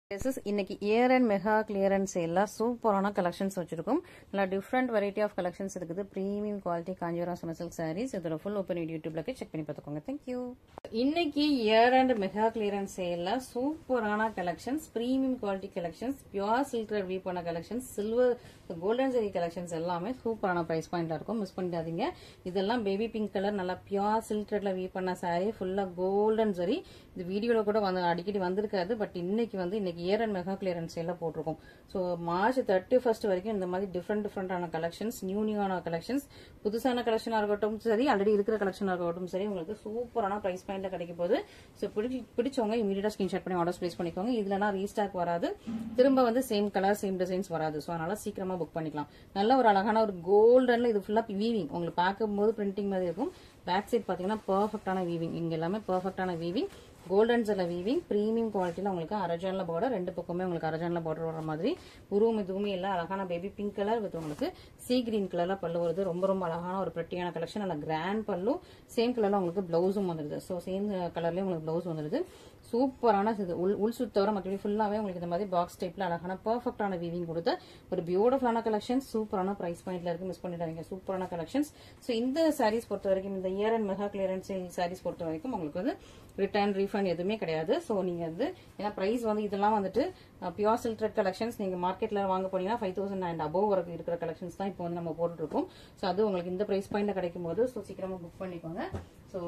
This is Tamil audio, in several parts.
இன்னைக்கு இயர் அண்ட் மெகா கிளியரன்ஸ் எல்லாம் சூப்பரான கலெக்ஷன்ஸ் வச்சிருக்கோம். நல்லா டிஃப்ரெண்ட் வெரைட்டி ஆஃப் கலெக்ஷன்ஸ் இருக்குது. Premium quality Kanchipuram silk sarees. இதோட ஃபுல் ஓப்பன் யூடியூப்ல செக் பண்ணி பார்த்துக்கோங்க. தேங்க்யூ. இன்னைக்கு இயர் அண்ட் மெகா கிளியரன்ஸ் எல்லாம் சூப்பரான collections, premium quality collections, pure silk we've பண்ண கலெக்ஷன்ஸ், சில்வர் கோல்டன் ஜெரி கலெக்ஷன்ஸ் எல்லாமே சூப்பரான பிரைஸ் பாயிண்ட்ல இருக்கும். மிஸ் பண்ணிடாதீங்க. இதெல்லாம் பேபி பிங்க் கலர் நல்லா பியூர் சில்க் த்ரெட்ல வீவ் பண்ண சாரி, ஃபுல்லா கோல்டன் ஜெரி. இந்த வீடியோல கூட அடிக்கடி வந்திருக்காது. பட் இன்னைக்கு இயர் அண்ட் மெகா கிளியரன்ஸ் எல்லாம் போட்டிருக்கோம். ஸோ மார்ச் 31 வரைக்கும் இந்த மாதிரி டிஃப்ரெண்டான கலெக்ஷன்ஸ், நியூவான கலெக்ஷன்ஸ், புதுசான கலெக்ஷனா இருக்கட்டும் சரி, ஆல்ரெடி இருக்கிற கலெக்ஷனா இருக்கட்டும் சரி, உங்களுக்கு சூப்பரான பிரைஸ் பாயிண்ட்ல கிடைக்கும் போது ஸோ பிடிச்சவங்க இமீடியட்டா ஸ்கிரீன்ஷாட் பண்ணி ஆர்டர்ஸ் பிளேஸ் பண்ணிக்கோங்க. இதுலலாம் ரீஸ்டாக் வராது, திரும்ப சேம் கலர் சேம் டிசைன்ஸ் வராது. ஸோ அதனால சீக்கிரமா புக் பண்ணிக்கலாம். நல்ல ஒரு அழகான ஒரு கோல்டன்ல இது ஃபுல்லா வீவிங், உங்களுக்கு பார்க்கும்போது பிரிண்டிங் மாதிரி இருக்கும். பேக் சைட் பாத்தீங்கன்னா பெர்ஃபெக்டான வீவிங், இங்க எல்லாமே பெர்ஃபெக்டான வீவிங், கோல்டன் ஜெல்ல வீவிங், பிரீமியம் குவாலிட்டியில உங்களுக்கு அரஜான்ல பார்டர், ரெண்டு பக்கமே உங்களுக்கு அரஜான்ல பார்டர் வர மாதிரி உருவம் இதுவுமே எல்லாம் அழகான பேபி பிங்க் கலர் வித் உங்களுக்கு சீ கிரீன் கலர்ல பல்லு வருது. ரொம்ப ரொம்ப அழகான ஒரு பிரெட்டியான கலெக்ஷன். நல்ல கிராண்ட் பல்லு, சேம் கலர்ல உங்களுக்கு பிளவுஸும் வந்துருது. ஸோ சேம் கலர்லயே உங்களுக்கு பிளவுஸ் வந்துருது. சூப்பரான உள் சுத்தவரை மற்றபடி ஃபுல்லாவே உங்களுக்கு இந்த மாதிரி பாக்ஸ் டைப்ல அழகான பெர்ஃபெக்டான வீவிங் கொடுத்த ஒரு பியூட்டிஃபுல்லான கலெக்ஷன். சூப்பரான பிரைஸ் பாயிண்ட்ல இருக்கு, மிஸ் பண்ணிடாதீங்க. சூப்பரான கலெக்ஷன்ஸ். ஸோ இந்த சாரீஸ் பொறுத்த வரைக்கும், இந்த year end mega clearance sarees பொறுத்த வரைக்கும் உங்களுக்கு ரிட்டர்ன் ரீஃபண்ட் எதுவுமே கிடையாது. ஸோ நீங்க ஏன்னா பிரைஸ் இதெல்லாம் பியூர் சில்க் த்ரெட் கலெக்ஷன்ஸ் நீங்க மார்க்கெட்ல வாங்க போனீங்கன்னா 5000 அண்ட் அபோவ் வரைக்கும் இருக்கிற கலெக்ஷன்ஸ் தான் இப்போ நம்ம போட்டுட்டு இருக்கோம். ஸோ அது உங்களுக்கு இந்த பிரைஸ் பாயிண்ட்ல கிடைக்கும் போது ஸோ சீக்கிரமா புக் பண்ணிக்கோங்க. ஸோ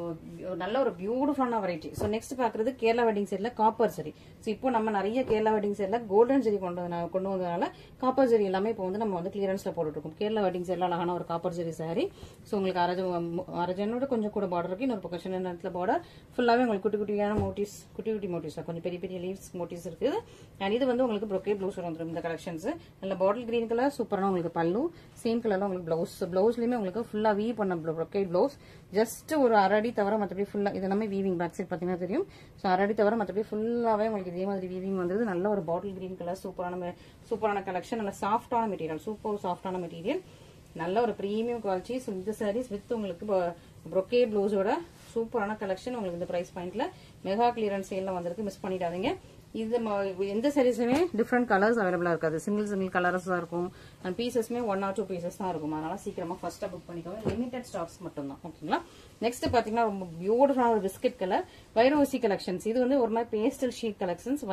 நல்ல ஒரு பியூட்டிஃபுல்லான வெரைட்டி. ஸோ நெக்ஸ்ட் பாக்குறது கேரளா வெட்டிங் செட்ல காப்பர் ஜெரி. ஸோ இப்போ நம்ம நிறைய கேரளா வெட்டிங் செட்ல கோல்டன் ஜெரி கொண்டு வந்ததுனால காப்பர் ஜெரி எல்லாமே இப்போ நம்ம கிளியரன்ஸ்ல போட்டுட்டு இருக்கோம். கேரளா வெட்டிங் செட்ல அழகான ஒரு காப்பர் ஜெரி சாரி. ஸோ உங்களுக்கு அரஜனோட கொஞ்சம் கூட பார்டர் இருக்கு, இன்னொரு பக்கம் சின்ன நேரத்தில் பார்டர் ஃபுல்லாவே உங்களுக்கு குட்டி குட்டியான மோட்டிவ்ஸ், குட்டி மோட்டிவ்ஸ், கொஞ்சம் பெரிய பெரிய லீவ்ஸ் மோட்டிவ்ஸ் இருக்குது. அண்ட் இது உங்களுக்கு ப்ரோக்கே ப்ளவுஸ் வந்துடும். இந்த கலெக்ஷன்ஸ் நல்ல பாட்டில் கிரீன் கலர், சூப்பரான உங்களுக்கு பல்லு, சேம் கலர்ல உங்களுக்கு பிளவுஸ். பிளவுஸ்லயுமே உங்களுக்கு ஃபுல்லா வீவ் பண்ண ப்ரோக்கே பிளவுஸ். ஜஸ்ட் ஒரு அரடி தவிர மற்றபடி ஃபுல்லா இது எல்லாமே வீவிங். பேக் சைட் பாத்தீங்கன்னா தெரியும். ஸோ அரடி தவிர மற்றபடி ஃபுல்லாவே உங்களுக்கு இதே மாதிரி வீவிங் வந்தது. நல்ல ஒரு பாட்டில் கிரீன் கலர், சூப்பரான கலெக்ஷன். நல்ல சாஃப்டான மெட்டீரியல், சூப்பர் சாஃப்டான மெட்டீரியல், நல்ல ஒரு பிரீமியம் குவாலிட்டி. ஸோ இந்த சாரீஸ் வித் உங்களுக்கு ப்ரோக்கே பிளவுஸோட சூப்பரான கலெக்ஷன் உங்களுக்கு இந்த பிரைஸ் பாயிண்ட்ல மெகா கிளியரன்ஸ் சேல்ல வந்திருக்கு. மிஸ் பண்ணிடாதீங்க. இது எந்த சாரீஸுமே டிஃப்ரெண்ட் கலர்ஸ் அவைலபிளா இருக்காது, சிங்கிள் கலர்ஸ் தான் இருக்கும். அண்ட் பீசஸ்மே 1 or 2 பீசஸ் தான் இருக்கும். அதனால சீக்கிரமா ஃபர்ஸ்டா புக் பண்ணிக்கோங்க. லிமிடெட் ஸ்டாக்ஸ் மட்டும் தான். ஓகேங்களா. நெக்ஸ்ட் பாத்தீங்கன்னா ரொம்ப பியூட்டிஃபுல்லான ஒரு பிஸ்கட் கலர் வைரோசி கலெக்ஷன்ஸ். இது ஒரு மாதிரி பேஸ்டல் ஷீட் கலெக்ஷன்ஸ்,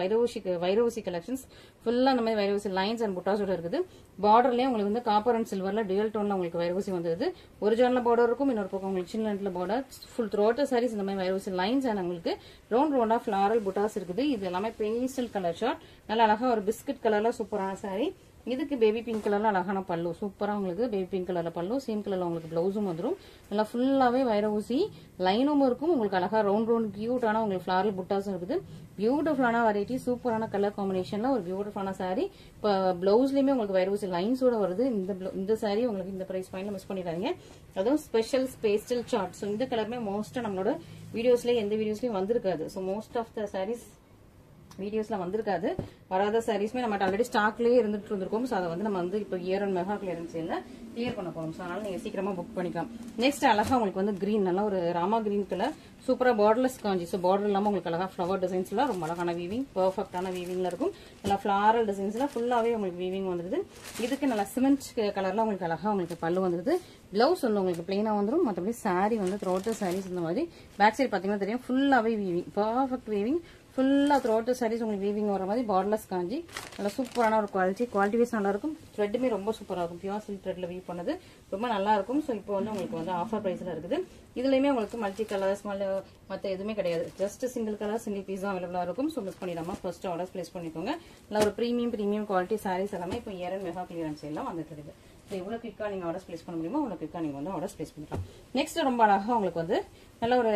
வைரோசி கலெக்ஷன்ஸ் ஃபுல்லா இந்த மாதிரி வைரோசி லைன்ஸ் அண்ட் புட்டாஸோட இருக்குது. பார்டர்லயே உங்களுக்கு காப்பர் அண்ட் சில்வர்ல டியூல் டோன்ல உங்களுக்கு வைரோசி வந்தது. ஒரிஜினல் பார்டர் இருக்கும், இன்னொரு பக்கம் உங்களுக்கு சின்ன லென்த்ல பார்டர். ஃபுல் த்ரோட் சாரீஸ் இந்த மாதிரி வைரோசி லைன்ஸ் அண்ட் உங்களுக்கு ரவுண்டா ஃபிளாரல் புட்டாஸ் இருக்குது. இது எல்லாமே பேஸ்டல் கலர் ஷார்ட். நல்ல அழகா ஒரு பிஸ்கட் கலர்ல சூப்பரான சாரி. இதுக்கு பேபி பிங்க் கலர்ல அழகான பல்லு, சூப்பரா உங்களுக்கு பேபி பிங்க் கலர்ல பல்லு, சேம் கலர்ல உங்களுக்கு பிளவுஸும் வந்துடும். நல்லா ஃபுல்லாவே வைரஊசி லைனும் இருக்கும். உங்களுக்கு அழகா ரவுண்ட் கியூட்டான உங்களுக்கு ஃபிளாரல் புட்டாஸும் இருக்குது. பியூட்டிஃபுல்லான வெரைட்டி, சூப்பரான கலர் காம்பினேஷன்ல ஒரு பியூட்டிஃபுல்லான சாரி. இப்போ பிளவுஸ்லயுமே உங்களுக்கு வைரஊசி லைன்ஸோட வருது. இந்த சாரி உங்களுக்கு இந்த பிரைஸ் பாயிண்ட்ல மிஸ் பண்ணிடாதீங்க. அதுவும் ஸ்பெஷல் பேஸ்டல் சார்ட். ஸோ இந்த கலருமே மோஸ்டா நம்மளோட வீடியோஸ்ல எந்த வீடியோஸ்லயும் வந்திருக்காது. So most of the saris வீடியோஸ்ல வந்திருக்காது. வராத சாரீஸ்மே நம்ம ஆல்ரெடி ஸ்டாக்லயே இருந்துட்டு இருந்திருக்கோம். ஸோ அதை நம்ம இப்போ இயர் அண்ட் மெகா கிளியரன்ஸ் சேல்ல கிளியர் பண்ண போறோம். ஸோ அதனால நீங்க சீக்கிரமா புக் பண்ணிக்கலாம். நெக்ஸ்ட் அழகா உங்களுக்கு கிரீன், நல்லா ஒரு ராமா கிரீன் கலர், சூப்பரா பார்டர்லெஸ் காஞ்சி. ஸோ பார்டர் இல்லாம உங்களுக்கு அழகா ஃபிளவர் டிசைன்ஸ்ல ரொம்ப அழகான வீவிங், பெர்ஃபெக்டான வீவிங்ல இருக்கும். நல்லா ஃபிளாரல் டிசைன்ஸ்ல ஃபுல்லாவே உங்களுக்கு வீவிங் வந்துருது. இதுக்கு நல்லா சிமெண்ட் கலர்ல உங்களுக்கு அழகா உங்களுக்கு பல்லு வந்துருது. பிளவுஸ் உங்களுக்கு பிளைனா வந்துடும். மற்றபடி சாரி த்ரோட் சாரீஸ் இந்த மாதிரி பேக் சைடு பாத்தீங்கன்னா தெரியும், ஃபுல்லாவே வீவிங், பெர்ஃபெக்ட் வீவிங், ஃபுல்லா த்ரோட் சாரீஸ் உங்களுக்கு வீவிங் வர மாதிரி பார்டர்லெஸ் காஞ்சி. நல்லா சூப்பரான ஒரு குவாலிட்டி வைஸ் நல்லா இருக்கும். த்ரெட்டுமே ரொம்ப சூப்பரா இருக்கும். பியூர் சில்க் த்ரெட்ல வீவ் பண்ணது ரொம்ப நல்லா இருக்கும். ஸோ இப்போ உங்களுக்கு ஆஃபர் பிரைஸ்ல இருக்குது. இதுலயுமே உங்களுக்கு மல்டி கலர்ஸ் மற்ற எதுவுமே கிடையாது. Just single colour single piece தான் அவைலபிளா இருக்கும். ஸோ மிஸ் பண்ணிடாம ஃபர்ஸ்ட் ஆர்டர்ஸ் பிளேஸ் பண்ணிக்கோங்க. நல்லா ஒரு பிரீமியம் குவாலிட்டி சாரீஸ் எல்லாமே இப்போ இயர் அண்ட் மெகா கிளியரன்ஸ் எல்லாம் வந்துட்டு இருக்குது. எவ்வளவு குயிக்கா நீங்க ஆர்டர்ஸ் பிளேஸ் பண்ண முடியுமோ அவ்வளவு குயிக்கா நீங்க ஆர்டர்ஸ் பிளேஸ் பண்ணிக்கலாம். நெக்ஸ்ட் ரொம்ப அழகா உங்களுக்கு நல்ல ஒரு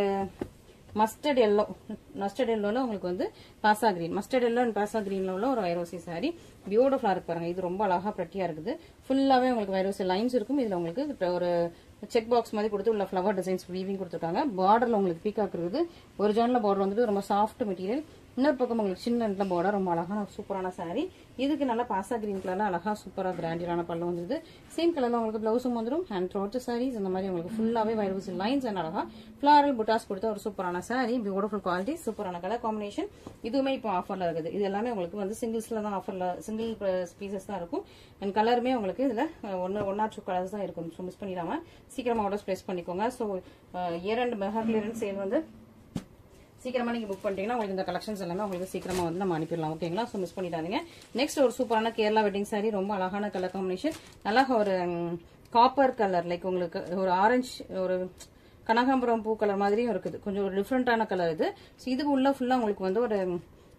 மஸ்டர்ட் எல்லோல உங்களுக்கு பாசா கிரீன், மஸ்டர்ட் எல்லோ அண்ட் பாசா கிரீன்ல உள்ள ஒரு வைரோசி சாரி. பியூட்டிஃபுல்லா இருக்கு பாருங்க. இது ரொம்ப அழகா பிரட்டியா இருக்குது. ஃபுல்லாவே உங்களுக்கு வைரோசி லைன்ஸ் இருக்கும். இதுல உங்களுக்கு ஒரு செக் பாக்ஸ் மாதிரி கொடுத்து உள்ள ஃபிளவர் டிசைன்ஸ் வீவிங் கொடுத்துருக்காங்க. பார்டர்ல உங்களுக்கு பீகாக் இருக்குது. ஒரிஜினல் பார்டர் ரொம்ப சாஃப்ட் மெட்டீரியல். இன்னொரு பக்கம் உங்களுக்கு சின்ன இடத்துல பார்டர் ரொம்ப அழகான சூப்பரான சாரி. இதுக்கு நல்லா பாசா கிரீன் கலர்ல அழகா சூப்பரா கிராண்டியரான பல்லு வந்துருது. சேம் கலர்ல உங்களுக்கு பிளவுஸும் வந்துடும். அண்ட் த்ரோட் சாரீஸ் இந்த மாதிரி உங்களுக்கு ஃபுல்லாவே வைரஸ் லைன்ஸ் அண்ட் அழகா ஃபிளாரல் புட்டாஸ் கொடுத்த ஒரு சூப்பரான சாரி. பியூட்டிஃபுல் குவாலிட்டி, சூப்பரான கலர் காம்பினேஷன். இதுவுமே இப்போ ஆஃபர்ல இருக்குது. இது எல்லாமே உங்களுக்கு வந்து சிங்கிள்ஸ்ல தான் ஆஃபர்ல, சிங்கிள் பீசஸ் தான் இருக்கும். அண்ட் கலருமே உங்களுக்கு இதுல ஒன் ஆர் டூ கலர்ஸ் தான் இருக்கும். ஸோ மிஸ் பண்ணிடாம சீக்கிரமா ஆர்டர்ஸ் பிளேஸ் பண்ணிக்கோங்க. So year end mega clearance sale வந்து சீக்கிரமா நீங்க புக் பண்ணிட்டீங்கன்னா உங்களுக்கு இந்த கலெக்ஷன்ஸ் எல்லாமே உங்களுக்கு சீக்கிரமா வந்து நம்ம அனுப்பிடலாம். ஓகேங்களா? ஸோ மிஸ் பண்ணிடாதீங்க. நெக்ஸ்ட் ஒரு சூப்பரான கேரளா வெட்டிங் சாரி. ரொம்ப அழகான கலர் காம்பினேஷன். நல்லா ஒரு காப்பர் கலர், லைக் உங்களுக்கு ஒரு ஆரஞ்சு, ஒரு கனகாம்பரம் பூ கலர் மாதிரியும் இருக்குது. கொஞ்சம் ஒரு டிஃப்ரெண்டான கலர் இது. ஸோ இதுக்கு உள்ள ஃபுல்லா உங்களுக்கு வந்து ஒரு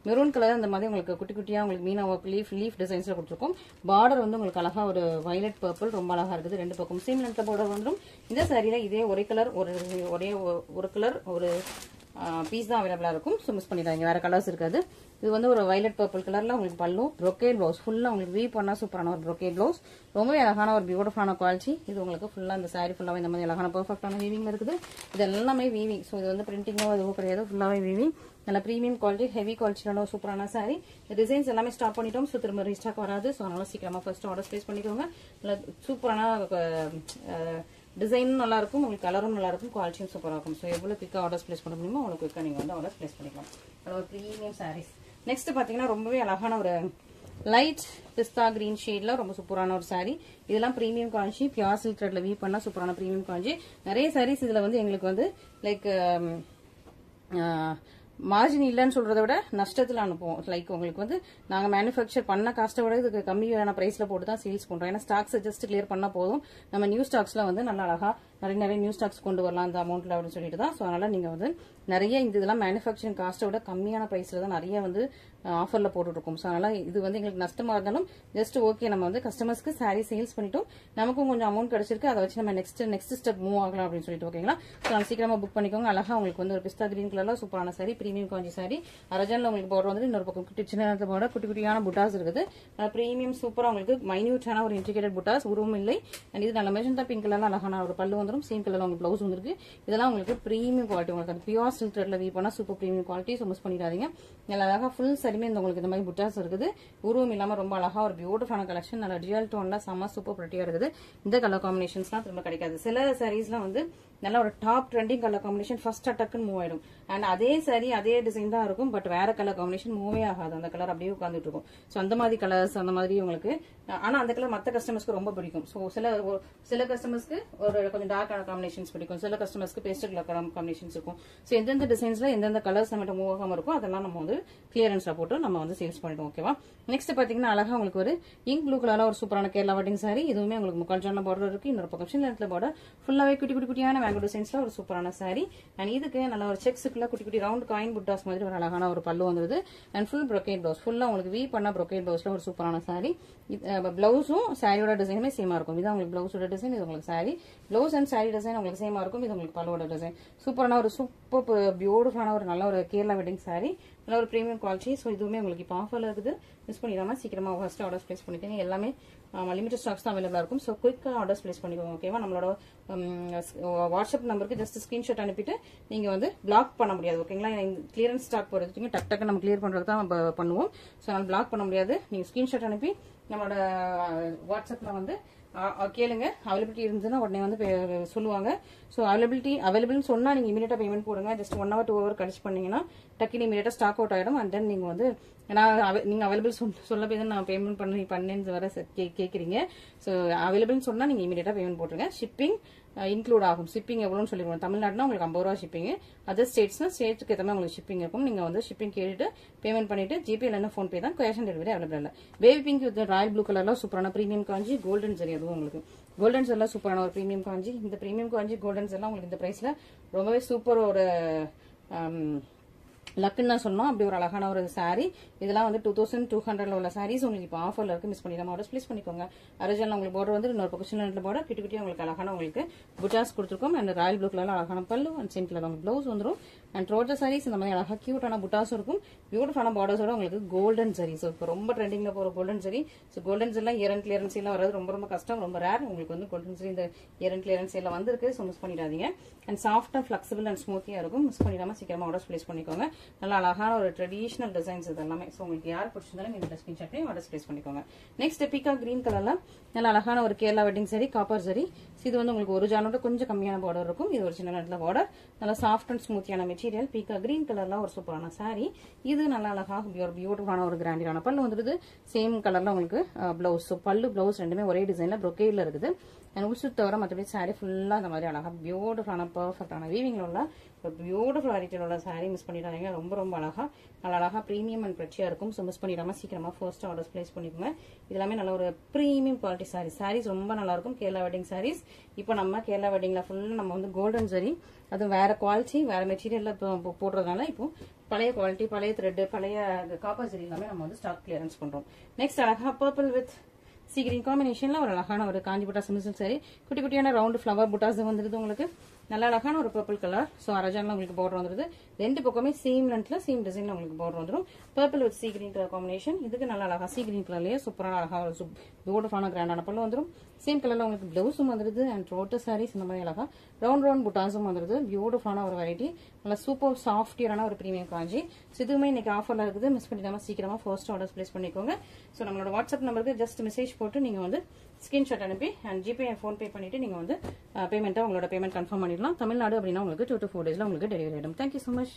மெரூன் கலர் அந்த மாதிரி உங்களுக்கு குட்டி குட்டியா உங்களுக்கு மீனா ஒர்க் லீஃப் டிசைன்ஸ்ல கொடுத்துருக்கோம். பார்டர் வந்து உங்களுக்கு அழகா ஒரு வயலட் பர்பிள் ரொம்ப அழகா இருக்குது. ரெண்டு பக்கம் சேம் லென்த் பார்டர் வந்துடும். இந்த சாரியில இதே ஒரே கலர் ஒரு கலர் ஒரு பீஸ் தான் அவைலபிளா இருக்கும். ஸோ மிஸ் பண்ணிடாதீங்க, வேற கலர்ஸ் இருக்காது. இது வந்து ஒரு வயலட் பர்பிள் கலர்ல உங்களுக்கு பல்லு, brocade பிளவுஸ் ஃபுல்லா உங்களுக்கு வீவ் பண்ணா சூப்பரான ஒரு brocade பிளவுஸ். ரொம்பவே அழகான ஒரு பியூட்டிஃபுல்லான குவாலிட்டி. இது உங்களுக்கு ஃபுல்லா இந்த சாரி ஃபுல்லாவே இந்த மாதிரி அழகான பெர்ஃபெக்டான வீவிங்ல இருக்குது. இது எல்லாமே வீவிங். ஸோ இது வந்து பிரிண்டிங்கோ எதுவும் கிடையாது, ஃபுல்லாவே வீவிங். நல்ல பிரீமியம் குவாலிட்டி, ஹெவி குவாலிட்டியான சூப்பரான சாரி. டிசைன்ஸ் எல்லாமே ஸ்டாப் பண்ணிட்டோம். ஸோ திரும்ப ரீஸ்டாக் வராது. ஸோ அதனால சீக்கிரமா ஃபர்ஸ்ட் ஆர்டர் பிளேஸ் பண்ணிக்கோங்க. சூப்பரான டிசைனும் நல்லா இருக்கும், உங்களுக்கு கலரும் நல்லா இருக்கும், குவாலிட்டியும் சூப்பராக இருக்கும். ஸோ எவ்வளோ குயிக்காக ஆர்டர்ஸ் பிளேஸ் பண்ண முடியுமோ அவ்வளோ குயிக்காக நீங்கள் வந்து ஆர்டர்ஸ் பிளேஸ் பண்ணிக்கலாம். ஒரு ப்ரீமியம் சாரீஸ். நெக்ஸ்ட் பார்த்தீங்கன்னா ரொம்பவே அழகான ஒரு லைட் பிஸ்தா கிரீன் ஷேட்ல ரொம்ப சூப்பரான ஒரு சாரி. இதெல்லாம் பிரீமியம் காஞ்சி, பியூர் சில்க் த்ரெட்ல வீவ் பண்ணா சூப்பரான பிரீமியம் காஞ்சி. நிறைய சாரீஸ் இதுல வந்து எங்களுக்கு வந்து லைக் மார்ஜின் இல்லைன்னு சொல்றதை விட நஷ்டத்தில் அனுப்புவோம். லைக் உங்களுக்கு வந்து நாங்க மேனுஃபேக்சர் பண்ண காஸ்ட்டை விட இதுக்கு கம்மியான பிரைஸ்ல போட்டு தான் சேல்ஸ் பண்றோம். ஏன்னா ஸ்டாக்ஸ் ஜஸ்ட் கிளியர் பண்ணா போதும். நம்ம நியூ ஸ்டாக்ஸ்ல வந்து நல்லா அழகா நிறைய நியூ ஸ்டாக்ஸ் கொண்டு வரலாம் அந்த அமௌண்ட்ல அப்படின்னு சொல்லிட்டு தான். ஸோ அதனால நீங்க வந்து நிறைய இந்த இதெல்லாம் மேனுஃபேக்சரிங் காஸ்ட்டை விட கம்மியான பிரைஸ்ல தான் நிறைய வந்து ஆஃபர்ல போட்டுட்டு இருக்கோம். ஸோ அதனால இது வந்து எங்களுக்கு நஷ்டமா இருந்தாலும் ஜஸ்ட் ஓகே, நம்ம வந்து கஸ்டமர்ஸ்க்கு சாரி சேல்ஸ் பண்ணிட்டோம், நமக்கும் கொஞ்சம் அமௌண்ட் கிடைச்சிருக்கு, அதை வச்சு நம்ம நெக்ஸ்ட் ஸ்டெப் மூவ் ஆகலாம் அப்படின்னு சொல்லிட்டு. ஓகேங்களா? ஸோ நான் சீக்கிரமா புக் பண்ணிக்கோங்க. அழகா உங்களுக்கு வந்து ஒரு பிஸ்தா கிரீன் கலர்ல சூப்பரான சாரி, பிரீமியம் காஞ்சி சாரி. அரஜன்ல உங்களுக்கு பார்டர் வந்து இன்னொரு பக்கம் குட்டி சின்ன பார்டர், குட்டி குட்டியான புட்டாஸ் இருக்குது. பிரீமியம் சூப்பரா உங்களுக்கு மைன்யூட்டான ஒரு இன்டிகிரேட்டட் புட்டாஸ், உருவம் இல்லை. அண்ட் இது நல்ல மெஜந்தா பிங்க் கலர்ல அழகான ஒரு பல்லு வந்துடும். சேம் கலர்ல உங்களுக்கு பிளவுஸ் வந்துருக்கு. இதெல்லாம் உங்களுக்கு பிரீமியம் குவாலிட்டி, உங்களுக்கு அந்த பியூர் சில்க் த்ரெட்ல வீவ் பண்ணா super premium quality. So miss பண்ணிடாதீங்க. நல்லா அழகா ஃபுல் சரிமே உங்களுக்கு இந்த மாதிரி புட்டாஸ் இருக்குது. உருவம் இல்லாம ரொம்ப அழகா ஒரு பியூட்டிஃபுல்லான கலெக்ஷன். நல்ல ரியல் டோன்ல செம்ம சூப்பர் பிரிட்டியா இருக்குது. இந்த கலர் காம்பினேஷன்ஸ்லாம் திரும்ப கிடைக்காது. சில சாரீஸ்லாம் வந்து நல்ல ஒரு top trending colour combination first அட்டாக்குன்னு மூவ் ஆயிடும். அண்ட் அதே சாரி அதே டிசைன் தான் இருக்கும், பட் வேற கலர் காம்பினேஷன் மூவே ஆகாது. அந்த கலர் அப்படியே உட்காந்துட்டு இருக்கும். ஸோ அந்த மாதிரி கலர்ஸ் அந்த மாதிரி உங்களுக்கு, ஆனா அந்த கலர் மற்ற கஸ்டமர்ஸ்க்கு ரொம்ப பிடிக்கும். ஸோ சில கஸ்டமர்ஸ்க்கு ஒரு கொஞ்சம் டார்க்கான காம்பினேஷன்ஸ் பிடிக்கும், சில கஸ்டமர்ஸ்க்கு பேஸ்டல் கலர் காம்பினேஷன்ஸ் இருக்கும். ஸோ எந்தெந்த டிசைன்ஸ்ல எந்தெந்த கலர்ஸ் நம்ம மூவ் ஆகாம இருக்கும் அதெல்லாம் நம்ம வந்து கிளியரன்ஸ்ல போட்டு நம்ம வந்து சேல்ஸ் பண்ணிட்டோம். ஓகேவா? நெக்ஸ்ட் பாத்தீங்கன்னா அழகா உங்களுக்கு ஒரு இங்க் ப்ளூ கலர்ல ஒரு சூப்பரான கேரளா வெட்டிங் சாரி. இதுவுமே உங்களுக்கு முக்கால் ஜான பார்டர் இருக்கு. இன்னொரு பக்கம் சின்ன இடத்துல பார்டர் ஃபுல்லாவே குட்டி குட்டியான மேங்கோ டிசைன்ஸ்ல ஒரு சூப்பரான சாரி. அண்ட் இதுக்கு நல்ல ஒரு செக்ஸுக்குள்ள குட்டி குட்டி ரவுண்ட் காயின் புட்டாஸ் மாதிரி ஒரு அழகான ஒரு பல்லு வந்துருது. அண்ட் ஃபுல் brocade பிளவுஸ், ஃபுல்லா உங்களுக்கு வீவ் பண்ண brocade பிளவுஸ்ல ஒரு சூப்பரான சாரி. பிளவுஸும் சாரியோட டிசைனுமே சேமா இருக்கும். இது உங்களுக்கு பிளவுஸோட டிசைன், இது உங்களுக்கு sorry. Blouse and sorry design உங்களுக்கு சேமா இருக்கும். இது உங்களுக்கு பல்லுவோட டிசைன். சூப்பரான ஒரு சூப்பர் பியூட்டிஃபுல்லான ஒரு நல்ல ஒரு கேரளா வெட்டிங் சாரி, நல்ல ஒரு பிரீமியம் குவாலிட்டி. ஸோ இதுவுமே உங்களுக்கு இப்போ ஆஃபர்ல இருக்குது. மிஸ் பண்ணிடாம சீக்கிரமா ஃபர்ஸ்ட் ஆர்டர்ஸ் பிளேஸ் பண்ணிக்கோங்க. எல்லாமே லிமிடெட் ஸ்டாக்ஸ் தான் அவைலபிளா இருக்கும். ஸோ குயிக்காக ஆர்டர்ஸ் பிளேஸ் பண்ணிக்கோங்க. ஓகேவா? நம்மளோட வாட்ஸ்அப் நம்பருக்கு ஜஸ்ட் ஸ்கிரீன்ஷாட் அனுப்பிட்டு நீங்க வந்து பிளாக் பண்ண முடியாது. ஓகேங்களா? கிளியரன்ஸ் ஸ்டாக் போறதுக்கு டக்கு நம்ம கிளியர் பண்றதுக்கு தான் நம்ம பண்ணுவோம். ஸோ அதனால பிளாக் பண்ண முடியாது. நீங்க ஸ்கிரீன்ஷாட் அனுப்பி நம்மளோட வாட்ஸ்அப்ல வந்து கேளுங்க. அவைலபிலிட்டி இருந்ததுன்னா உடனே வந்து சொல்லுவாங்க. ஸோ அவைலபிள்னு சொன்னா நீங்க இமீடியட்டா பேமெண்ட் போடுங்க. ஜஸ்ட் 1 hour 2 hour கழிச்சு பண்ணீங்கன்னா டக்குனு இமீடியட்டா ஸ்டாக் அவுட் ஆயிடும். அண்ட் தென் நீங்க வந்து நீங்க அவைலபிள் சொல்ல போய் தான் நான் பேமெண்ட் பண்ணேன்னு வர கேட்குறீங்க. ஸோ அவைலபிள்னு சொன்னா நீங்க இமீடியட்டா பேமெண்ட் போட்டுருங்க. ஷிப்பிங் இன்க்ளூட் ஆகும். ஷிப்பிங் எவ்வளோன்னு சொல்லிடுவோம். தமிழ்நாடுனா உங்களுக்கு 50 ரூபா ஷிப்பிங், அதர் ஸ்டேட்ஸ்னா ஸ்டேட்டுக்கு ஏற்ற மாதிரி உங்களுக்கு ஷிப்பிங் இருக்கும். நீங்க வந்து ஷிப்பிங் கேட்டுட்டு பேமெண்ட் பண்ணிட்டு ஜிபே இல்லைன்னா ஃபோன் பே தான். கேஷ் ஆன் டெலிவரி அவைலபிள் இல்லை. Baby pink with Royal blue கலர்ல சூப்பரான பிரீமியம் காஞ்சி, கோல்டன் சரி அதுவும் உங்களுக்கு கோல்டன்ஸ் எல்லாம் சூப்பரான ஒரு பிரீமியம் காஞ்சி. இந்த பிரீமியம் காஞ்சி கோல்டன்ஸ் எல்லாம் உங்களுக்கு இந்த பிரைஸ்ல ரொம்பவே சூப்பர் ஒரு லக்குன்னு தான் சொன்னோம். அப்படி ஒரு அழகான ஒரு சாரி. இதெல்லாம் வந்து 2200 உள்ள சாரீஸ் உங்களுக்கு இப்போ ஆஃபர்ல இருக்கு. மிஸ் பண்ணிடாம ஆர்டர் பிளேஸ் பண்ணிக்கோங்க. அரஜன்ல உங்களுக்கு பார்டர் வந்து இன்னொரு பக்கம் சின்ன பார்டர் கிட்டி உங்களுக்கு அழகான உங்களுக்கு புட்டாஸ் கொடுத்துருக்கோம். அண்ட் ராயல் ப்ளூ கலர்ல அழகான பல்லு அண்ட் சேம் கலர் உங்களுக்கு பிளவுஸ் வந்துடும். அண்ட் ரோஜா சாரீஸ் இந்த மாதிரி அழகா கியூட்டான புட்டாஸும் இருக்கும். பியூட்டிஃபுல்லான பார்டர்ஸோட உங்களுக்கு கோல்டன் சரி. ஸோ இப்போ ரொம்ப ட்ரெண்டிங்ல போற கோல்டன் சரி. ஸோ கோல்டன் எல்லாம் இயர் அண்ட் கிளியரன்ஸ் எல்லாம் வர்றது ரொம்ப ரொம்ப கஷ்டம், ரொம்ப ரேர். உங்களுக்கு வந்து கோல்டன் சரி இந்த இயர் அண்ட் கிளியரன்ஸ் எல்லாம் வந்திருக்கு. ஸோ மிஸ் பண்ணிடாதீங்க. அண்ட் சாஃப்டா ஃபிளெக்சிபிள் அண்ட் ஸ்மூத்தியா இருக்கும். மிஸ் பண்ணிடாம சீக்கிரமா ஆர்டர்ஸ் பிளேஸ் பண்ணிக்கோங்க. நல்லா அழகான ஒரு ட்ரெடிஷனல் டிசைன்ஸ் இது எல்லாமே. ஸோ உங்களுக்கு யார் பிடிச்சிருந்தாலும் இந்த ஸ்கிரீன்ஷாட் பண்ணி ஆர்டர்ஸ் பிளேஸ் பண்ணிக்கோங்க. நெக்ஸ்ட் பீகா கிரீன் கலர்ல நல்ல அழகான ஒரு கேரளா வெட்டிங் சரி, காப்பர் சரி. இது வந்து உங்களுக்கு ஒரு ஜானோட கொஞ்சம் கம்மியான பார்டர் இருக்கும். இது ஒரு சின்ன இடத்துல பார்டர். நல்லா soft and ஸ்மூத்தியான material. Bhika green கலர்ல ஒரு சூப்பரான சாரி. இது நல்லா அழகா பியூட்டிஃபுல்லான ஒரு கிராண்டியான பல்லு வந்துருது. சேம் கலர்ல உங்களுக்கு பிளவுஸ். ஸோ பல்லு பிளவுஸ் ரெண்டுமே ஒரே டிசைன்ல ப்ரொக்கேட்ல இருக்குது. அண்ட் உள்சு தவிர மற்றபடி சாரி ஃபுல்லா இந்த மாதிரி அழகா பியூட்டிஃபுல்லான பர்ஃபெக்டான வீவிங்ல உள்ள ஒரு பியூட்டிஃபுல் வெரைட்டியில் உள்ள சாரி மிஸ் பண்ணிடாதீங்க. ரொம்ப ரொம்ப அழகா நல்ல அழகா ப்ரீமியம் அண்ட் பிரச்சியா இருக்கும். ஸோ மிஸ் பண்ணிடாம சீக்கிரமா ஃபர்ஸ்ட் ஆர்டர்ஸ் பிளேஸ் பண்ணிக்கோங்க. இது எல்லாமே நல்ல ஒரு ப்ரீமியம் குவாலிட்டி சாரீஸ் ரொம்ப நல்லா இருக்கும். கேரளா வெட்டிங் சாரீஸ். இப்போ நம்ம கேரளா வெட்டிங்ல ஃபுல்லா நம்ம வந்து கோல்டன் சரி, அது வேற குவாலிட்டி வேற மெட்டீரியல்ல போடுறதுனால இப்போ பழைய குவாலிட்டி, பழைய த்ரெட், பழைய காப்பர் சரி எல்லாமே நம்ம வந்து ஸ்டாக் கிளியரன்ஸ் பண்றோம். நெக்ஸ்ட் அழகா பர்பிள் வித் சி கிரீன் காம்பினேஷன்ல ஒரு அழகான ஒரு காஞ்சி புட்டா சிம்பிள் சாரி. குட்டி குட்டியான ரவுண்ட் ஃபிளவர் புட்டாஸ் வந்துருது உங்களுக்கு. நல்ல அழகான ஒரு பர்பிள் கலர். ஸோ அரஜான்ல உங்களுக்கு பார்டர் வந்துருது. ரெண்டு பக்கமே சேம் லென்த்ல சேம் டிசைன்ல உங்களுக்கு பார்டர் வந்துடும். Purple with C green colour combination. இதுக்கு நல்ல அழகா சி கிரீன் கலர்லயே சூப்பரான அழகா ஒரு பியூட்டிஃபுல்லான கிராண்டான பல்லு வந்துடும். சேம் கலர்ல உங்களுக்கு பிளவுஸும் வந்துருது. அண்ட் ரோட்டர் சாரீஸ் இந்த மாதிரி அழகா ரவுண்ட் புட்டாஸும் வந்துருது. பியூட்டிஃபுல்லான ஒரு வெரைட்டி. நல்ல சூப்பர் சாஃப்டியரான ஒரு பிரீமியம் காஞ்சி. ஸோ இதுவுமே இன்னைக்கு ஆஃபர்ல இருக்குது. மிஸ் பண்ணிடாம சீக்கிரமா ஃபர்ஸ்ட் ஆர்டர்ஸ் பிளேஸ் பண்ணிக்கோங்க. ஸோ நம்மளோட வாட்ஸ்அப் நம்பருக்கு ஜஸ்ட் மெசேஜ் போட்டு நீங்க வந்து ஸ்கிரீன்ஷாட் அனுப்பி அண்ட் ஜிபே ஃபோன் பே பண்ணிட்டு நீங்க வந்து பேமெண்ட்டை உங்களோட பேமெண்ட் கன்ஃபார்ம் பண்ணிடலாம். தமிழ்நாடு அப்படின்னா உங்களுக்கு 2 to 4 daysல உங்களுக்கு டெலிவரி ஆயிடும். Thank you so much.